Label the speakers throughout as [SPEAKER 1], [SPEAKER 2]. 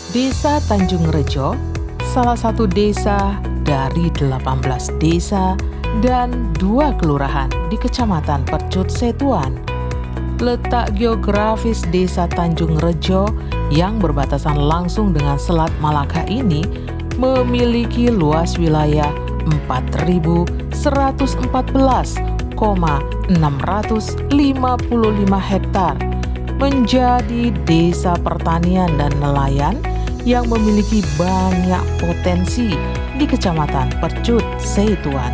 [SPEAKER 1] Desa Tanjung Rejo, salah satu desa dari 18 desa dan 2 kelurahan di Kecamatan Percut Setuan. Letak geografis Desa Tanjung Rejo yang berbatasan langsung dengan Selat Malaka ini memiliki luas wilayah 4.114,655 hektar, menjadi desa pertanian dan nelayan yang memiliki banyak potensi di Kecamatan Percut Setuan.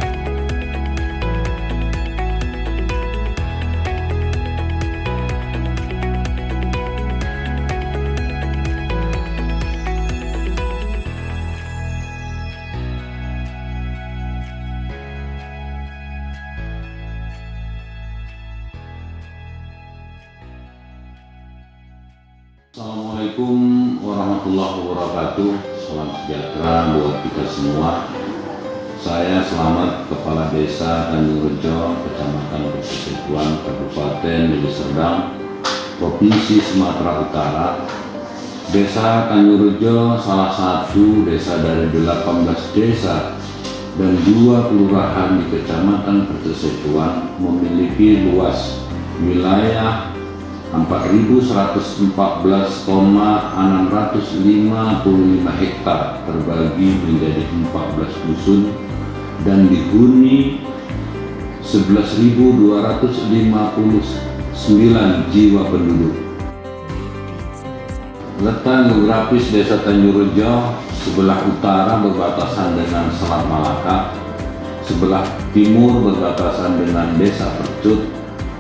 [SPEAKER 2] Assalamualaikum warahmatullahi wabarakatuh. Salam sejahtera buat kita semua. Saya Selamat, Kepala Desa Tanjung Rejo, Kecamatan Percut Setuan, Kabupaten Deli Serdang, Provinsi Sumatera Utara. Desa Tanjung Rejo salah satu desa dari 18 desa dan 2 kelurahan di Kecamatan Percut Setuan, memiliki luas wilayah 4.114,655 hektar terbagi menjadi 14 dusun dan dihuni 11.259 jiwa penduduk. Letak geografis Desa Tanjung Rejo sebelah utara berbatasan dengan Selat Malaka, sebelah timur berbatasan dengan Desa Percut,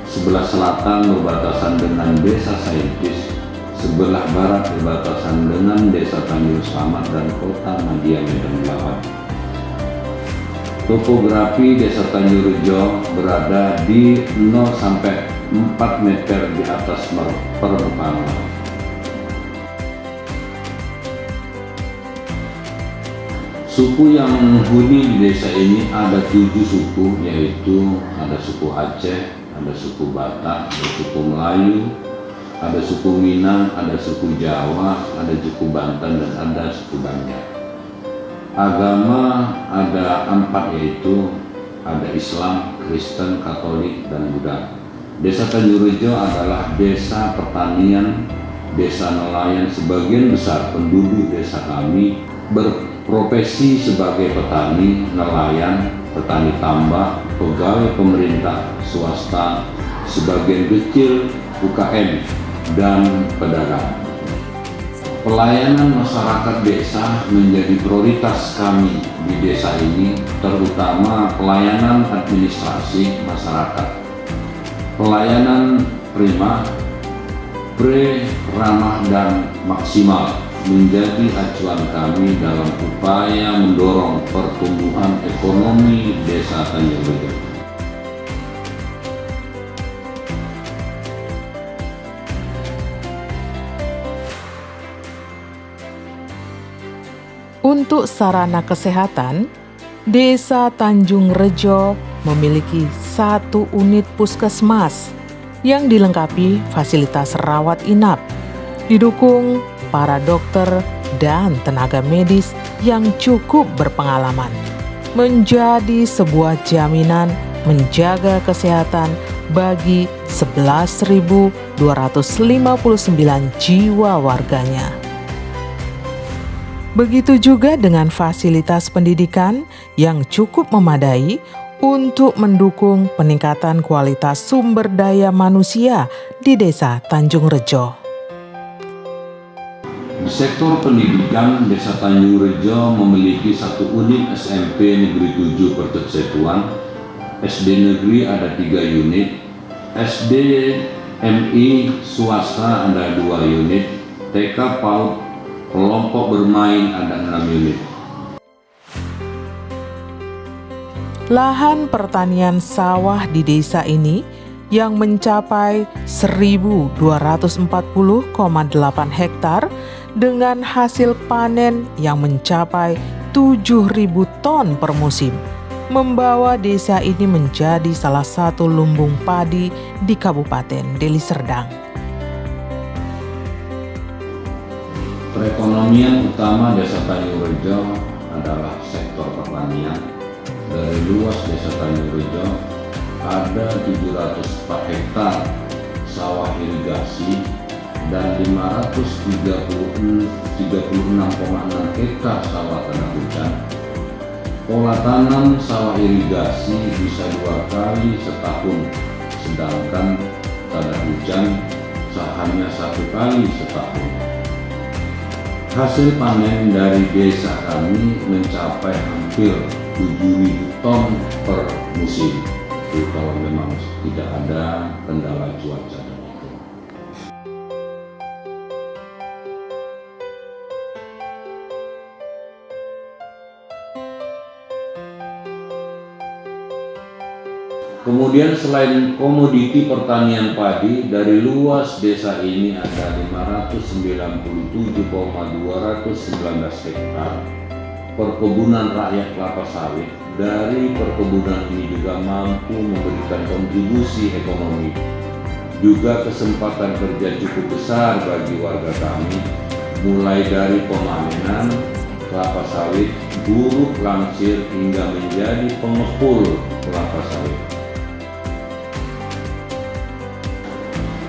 [SPEAKER 2] sebelah selatan berbatasan dengan Desa Saintis, sebelah barat berbatasan dengan Desa Tanjung Selamat dan Kota Madia Medan Melawan. Topografi Desa Tanjung Rejo berada di 0-4 meter di atas permukaan laut. Suku yang menghuni di desa ini ada 7 suku, yaitu ada suku Aceh, ada suku Batak, ada suku Melayu, ada suku Minang, ada suku Jawa, ada suku Banten, dan ada suku Banjar. Agama ada 4, yaitu ada Islam, Kristen, Katolik, dan Buddha. Desa Tanjung Rejo adalah desa pertanian, desa nelayan. Sebagian besar penduduk desa kami berprofesi sebagai petani, nelayan, petani tambak, pegawai pemerintah, swasta, sebagian kecil UKM, dan pedagang. Pelayanan masyarakat desa menjadi prioritas kami di desa ini, terutama pelayanan administrasi masyarakat, pelayanan prima, pre, ramah, dan maksimal menjadi acuan kami dalam upaya mendorong pertumbuhan ekonomi Desa Tanjung Rejo.
[SPEAKER 1] Untuk sarana kesehatan, Desa Tanjung Rejo memiliki 1 unit puskesmas yang dilengkapi fasilitas rawat inap, didukung para dokter dan tenaga medis yang cukup berpengalaman, menjadi sebuah jaminan menjaga kesehatan bagi 11.259 jiwa warganya. Begitu juga dengan fasilitas pendidikan yang cukup memadai untuk mendukung peningkatan kualitas sumber daya manusia di Desa Tanjung Rejo.
[SPEAKER 2] Di sektor pendidikan, Desa Tanjung Rejo memiliki 1 unit SMP Negeri 7 Percut Setuan, SD negeri ada 3 unit, SD MI swasta ada 2 unit, TK PAUD kelompok bermain ada 6 unit.
[SPEAKER 1] Lahan pertanian sawah di desa ini yang mencapai 1.240,8 hektar dengan hasil panen yang mencapai 7.000 ton per musim, membawa desa ini menjadi salah satu lumbung padi di Kabupaten Deli Serdang.
[SPEAKER 2] Perekonomian utama Desa Tanjung Rejo adalah sektor pertanian. Dari luas Desa Tanjung Rejo ada 704 hektar sawah irigasi dan 536,6 hektar sawah tanah hujan. Pola tanam sawah irigasi bisa 2 kali setahun, sedangkan tanah hujan hanya 1 kali setahun. Hasil panen dari desa kami mencapai hampir 7.000 ton per musim. Itu kalau memang tidak ada kendala cuaca. Kemudian selain komoditi pertanian padi, dari luas desa ini ada 597,219 hektar perkebunan rakyat kelapa sawit. Dari perkebunan ini juga mampu memberikan kontribusi ekonomi, juga kesempatan kerja cukup besar bagi warga kami, mulai dari pemanenan kelapa sawit, buruh langsir hingga menjadi pengepul kelapa sawit.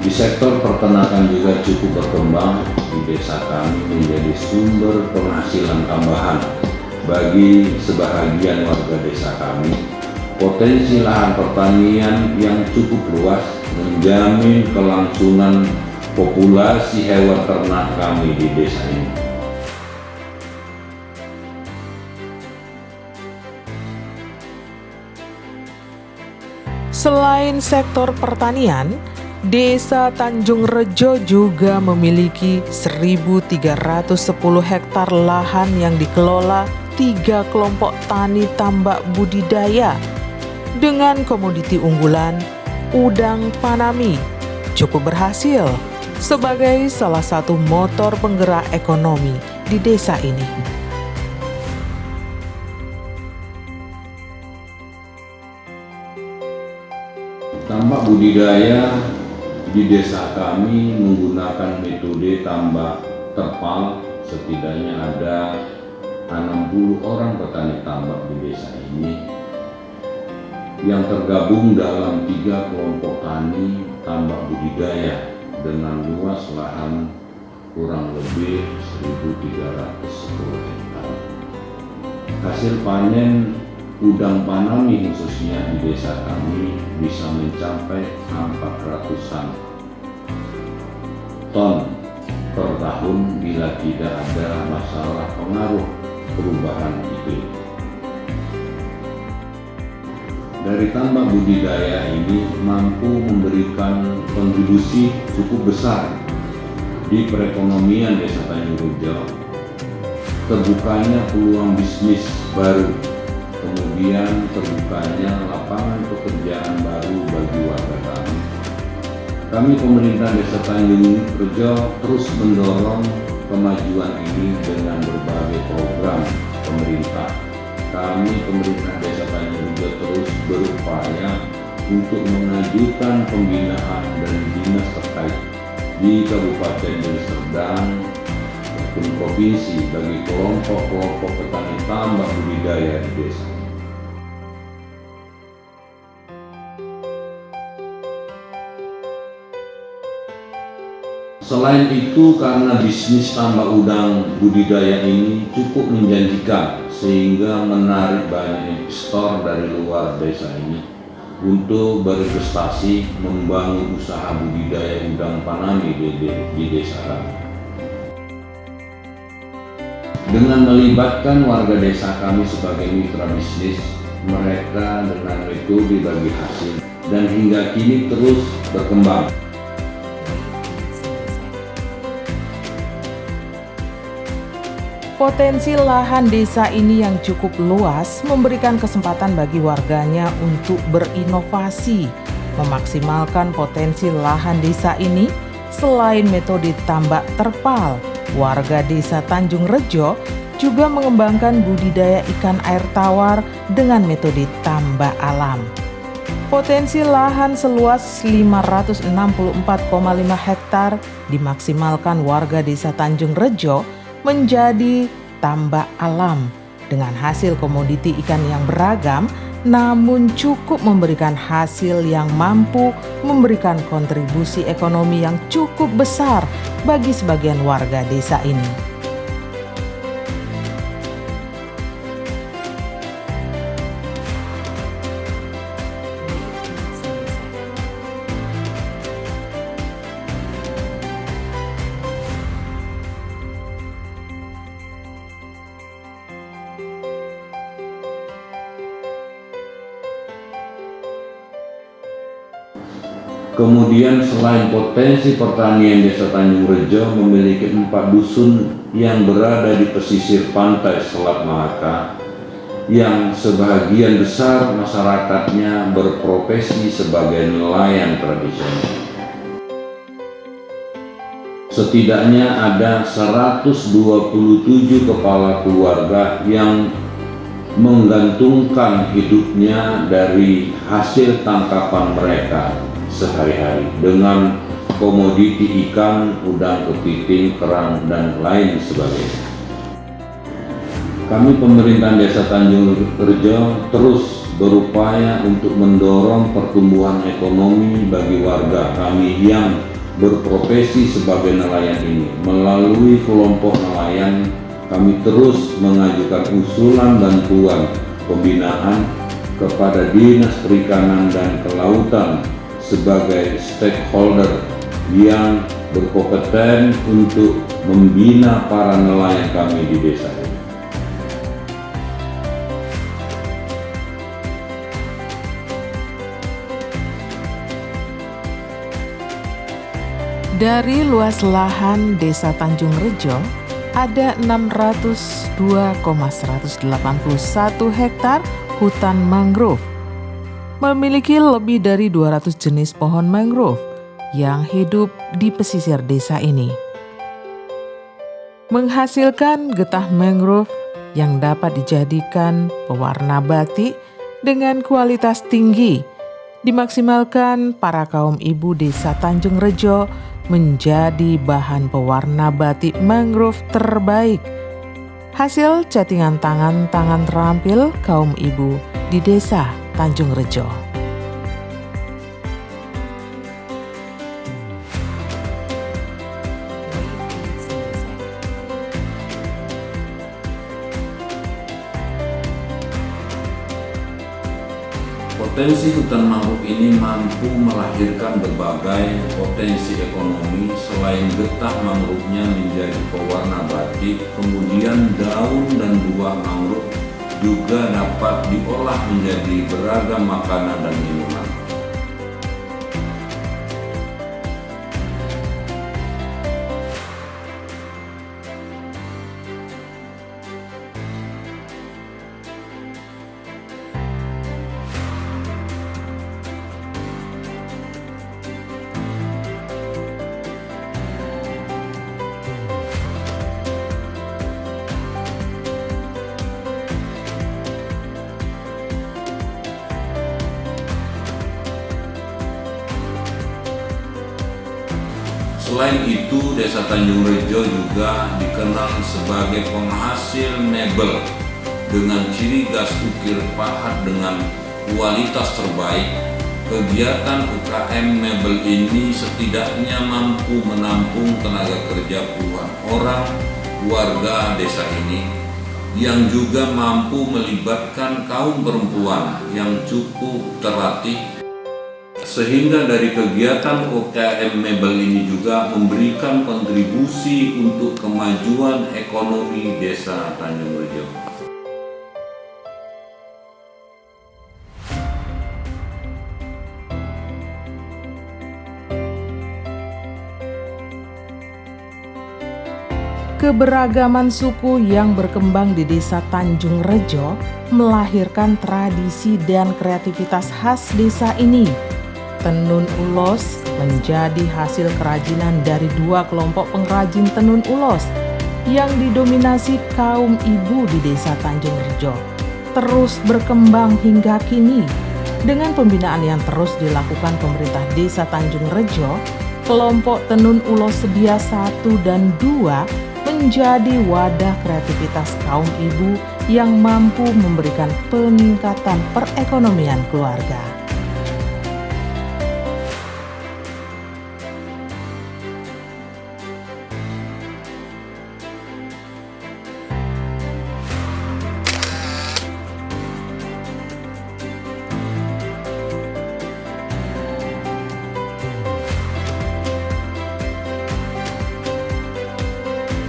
[SPEAKER 2] Di sektor peternakan juga cukup berkembang di desa kami, menjadi sumber penghasilan tambahan bagi sebahagian warga desa kami. Potensi lahan pertanian yang cukup luas menjamin kelangsungan populasi hewan ternak kami di desa ini.
[SPEAKER 1] Selain sektor pertanian, Desa Tanjung Rejo juga memiliki 1.310 hektar lahan yang dikelola 3 kelompok tani tambak budidaya dengan komoditi unggulan udang panami cukup berhasil sebagai salah satu motor penggerak ekonomi di desa ini.
[SPEAKER 2] Tambak budidaya di desa kami menggunakan metode tambak terpal. Setidaknya ada 60 orang petani tambak di desa ini yang tergabung dalam 3 kelompok tani tambak budidaya dengan luas lahan kurang lebih 1.310 hektar. Hasil panen udang panami khususnya di desa kami bisa mencapai 400-an ton per tahun bila tidak ada masalah pengaruh perubahan iklim. Dari tambak budidaya ini mampu memberikan kontribusi cukup besar di perekonomian Desa Tanjung Rejo, terbukanya peluang bisnis baru, kemudian terbukanya lapangan pekerjaan baru bagi warga kami. Kami pemerintah Desa Tanjung Rejo terus mendorong kemajuan ini dengan berbagai program pemerintah. Kami pemerintah Desa Tanjung Rejo terus berupaya untuk mengajukan pembinaan dan dinas terkait di Kabupaten Deli Serdang maupun provinsi bagi kelompok-kelompok petani tambak budidaya di desa. Selain itu, karena bisnis tambak udang budidaya ini cukup menjanjikan sehingga menarik banyak investor dari luar desa ini untuk berinvestasi membangun usaha budidaya udang panami di desa kami. Dengan melibatkan warga desa kami sebagai mitra bisnis, mereka dengan metode bagi hasil dan hingga kini terus berkembang.
[SPEAKER 1] Potensi lahan desa ini yang cukup luas memberikan kesempatan bagi warganya untuk berinovasi, memaksimalkan potensi lahan desa ini. Selain metode tambak terpal, warga Desa Tanjung Rejo juga mengembangkan budidaya ikan air tawar dengan metode tambak alam. Potensi lahan seluas 564,5 hektar dimaksimalkan warga Desa Tanjung Rejo menjadi tambak alam dengan hasil komoditi ikan yang beragam, namun cukup memberikan hasil yang mampu memberikan kontribusi ekonomi yang cukup besar bagi sebagian warga desa ini.
[SPEAKER 2] Kemudian selain potensi pertanian Desa Tanjung Rejo memiliki 4 dusun yang berada di pesisir pantai Selat Malaka yang sebagian besar masyarakatnya berprofesi sebagai nelayan tradisional. Setidaknya ada 127 kepala keluarga yang menggantungkan hidupnya dari hasil tangkapan mereka sehari-hari dengan komoditi ikan, udang, kepiting, kerang, dan lain sebagainya. Kami pemerintahan Desa Tanjung Rejo terus berupaya untuk mendorong pertumbuhan ekonomi bagi warga kami yang berprofesi sebagai nelayan ini. Melalui kelompok nelayan, kami terus mengajukan usulan bantuan pembinaan kepada Dinas Perikanan dan Kelautan sebagai stakeholder yang berkompeten untuk membina para nelayan kami di desa ini.
[SPEAKER 1] Dari luas lahan Desa Tanjung Rejo ada 602,181 hektar hutan mangrove, memiliki lebih dari 200 jenis pohon mangrove yang hidup di pesisir desa ini. Menghasilkan getah mangrove yang dapat dijadikan pewarna batik dengan kualitas tinggi, dimaksimalkan para kaum ibu Desa Tanjung Rejo menjadi bahan pewarna batik mangrove terbaik. Hasil chattingan tangan-tangan terampil kaum ibu di Desa Tanjung Rejo.
[SPEAKER 2] Potensi hutan mangrove ini mampu melahirkan berbagai potensi ekonomi. Selain getah mangrove-nya menjadi pewarna batik, kemudian daun dan buah mangrove juga dapat diolah menjadi beragam makanan dan minuman. Selain itu, Desa Tanjung Rejo juga dikenal sebagai penghasil mebel dengan ciri gas ukir pahat dengan kualitas terbaik. Kegiatan UKM mebel ini setidaknya mampu menampung tenaga kerja puluhan orang warga desa ini, yang juga mampu melibatkan kaum perempuan yang cukup terlatih, sehingga dari kegiatan UKM mebel ini juga memberikan kontribusi untuk kemajuan ekonomi Desa Tanjung Rejo.
[SPEAKER 1] Keberagaman suku yang berkembang di Desa Tanjung Rejo melahirkan tradisi dan kreativitas khas desa ini. Tenun ulos menjadi hasil kerajinan dari 2 kelompok pengrajin tenun ulos yang didominasi kaum ibu di Desa Tanjung Rejo. Terus berkembang hingga kini. Dengan pembinaan yang terus dilakukan pemerintah Desa Tanjung Rejo, kelompok tenun ulos sedia 1 dan 2 menjadi wadah kreativitas kaum ibu yang mampu memberikan peningkatan perekonomian keluarga.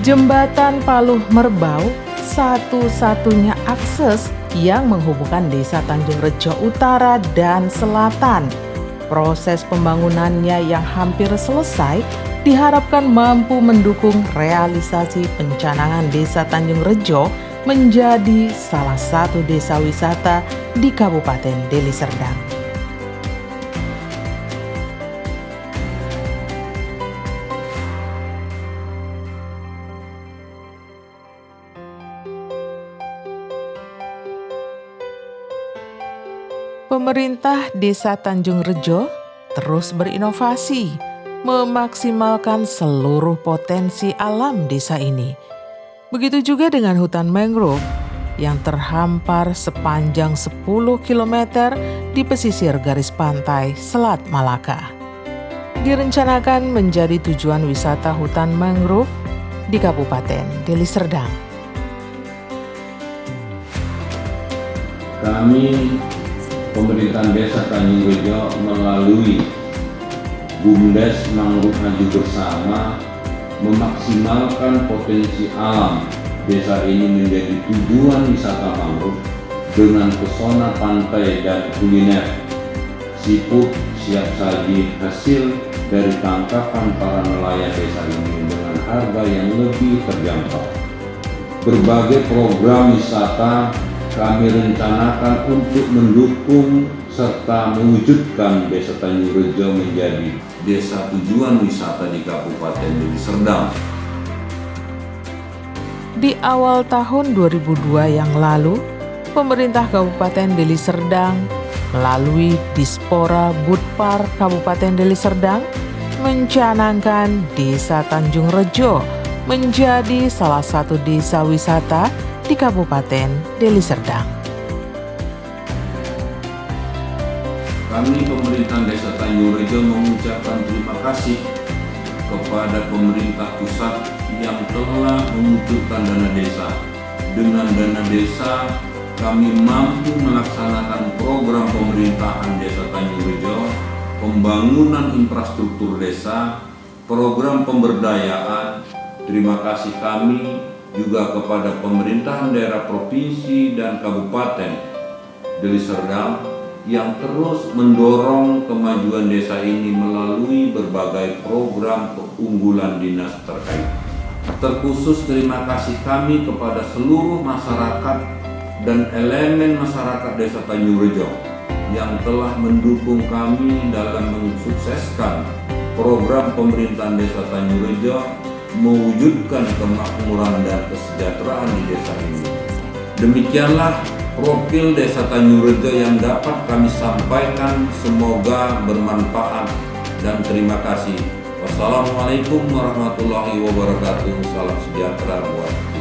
[SPEAKER 1] Jembatan Paluh Merbau satu-satunya akses yang menghubungkan Desa Tanjung Rejo Utara dan Selatan. Proses pembangunannya yang hampir selesai diharapkan mampu mendukung realisasi pencanangan Desa Tanjung Rejo menjadi salah satu desa wisata di Kabupaten Deli Serdang. Pemerintah Desa Tanjung Rejo terus berinovasi, memaksimalkan seluruh potensi alam desa ini. Begitu juga dengan hutan mangrove yang terhampar sepanjang 10 km di pesisir garis pantai Selat Malaka. Direncanakan menjadi tujuan wisata hutan mangrove di Kabupaten Deli Serdang.
[SPEAKER 2] Kami Pemerintahan Desa Tanjung Rejo melalui BUMDes Mangrove Maju Bersama memaksimalkan potensi alam desa ini menjadi tujuan wisata mangrove dengan pesona pantai dan kuliner. Seafood siap saji hasil dari tangkapan para nelayan desa ini dengan harga yang lebih terjangkau. Berbagai program wisata kami rencanakan untuk mendukung serta mewujudkan Desa Tanjung Rejo menjadi desa tujuan wisata di Kabupaten Deli Serdang.
[SPEAKER 1] Di awal tahun 2002 yang lalu, pemerintah Kabupaten Deli Serdang melalui Dispora Budpar Kabupaten Deli Serdang mencanangkan Desa Tanjung Rejo menjadi salah satu desa wisata di Kabupaten Deli Serdang.
[SPEAKER 2] Kami pemerintahan Desa Tanjung Rejo mengucapkan terima kasih kepada pemerintah pusat yang telah mengucurkan dana desa. Dengan dana desa, kami mampu melaksanakan program pemerintahan Desa Tanjung Rejo, pembangunan infrastruktur desa, program pemberdayaan. Terima kasih kami juga kepada pemerintahan daerah provinsi dan kabupaten Deli Serdang yang terus mendorong kemajuan desa ini melalui berbagai program keunggulan dinas terkait. Terkhusus terima kasih kami kepada seluruh masyarakat dan elemen masyarakat Desa Tanjung Rejo yang telah mendukung kami dalam mensukseskan program pemerintahan Desa Tanjung Rejo mewujudkan kemakmuran dan kesejahteraan di desa ini. Demikianlah profil Desa Tanjung Rejo yang dapat kami sampaikan. Semoga bermanfaat dan terima kasih. Wassalamualaikum warahmatullahi wabarakatuh. Salam sejahtera buat